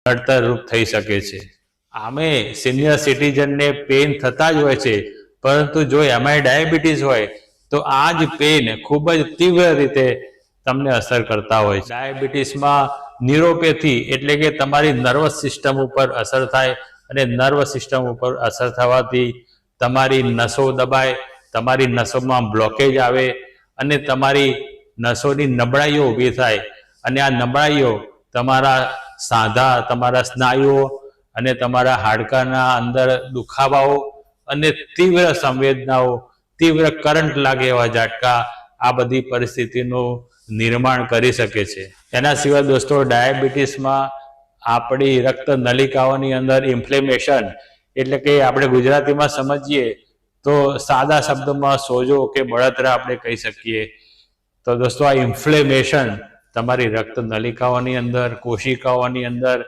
નડતરરૂપ થઈ શકે છે। આમે સિનિયર સિટીઝનને પેઇન થતા જ હોય છે, પરંતુ જો એમાં ડાયાબિટીસ હોય તો આ જ પેઇન ખૂબ જ તીવ્ર રીતે તમને અસર કરતા હોય છે। ડાયાબિટીસમાં ન્યુરોપેથી એટલે કે તમારી નર્વસ સિસ્ટમ ઉપર અસર થાય, અને નર્વસ સિસ્ટમ ઉપર અસર થવાથી તમારી નસો દબાય, તમારી નસોમાં બ્લોકેજ આવે અને તમારી નસોની નબળાઈઓ ઊભી થાય, અને આ નબળાઈઓ તમારા સાંધા, તમારા સ્નાયુઓ અને તમારા હાડકાના અંદર દુખાવાઓ અને તીવ્ર સંવેદનાઓ, તીવ્ર કરંટ લાગે એવા ઝાટકા, આ બધી પરિસ્થિતિનું નિર્માણ કરી શકે છે। એના સિવાય દોસ્તો, ડાયાબિટીસમાં આપણી રક્ત નલિકાઓની અંદર ઇન્ફ્લેમેશન એટલે કે આપણે ગુજરાતીમાં સમજીએ તો સાદા શબ્દમાં સોજો કે બળતરા આપણે કહી શકીએ। તો દોસ્તો, આ ઇન્ફ્લેમેશન તમારી રક્ત નલિકાઓની અંદર, કોશિકાઓની અંદર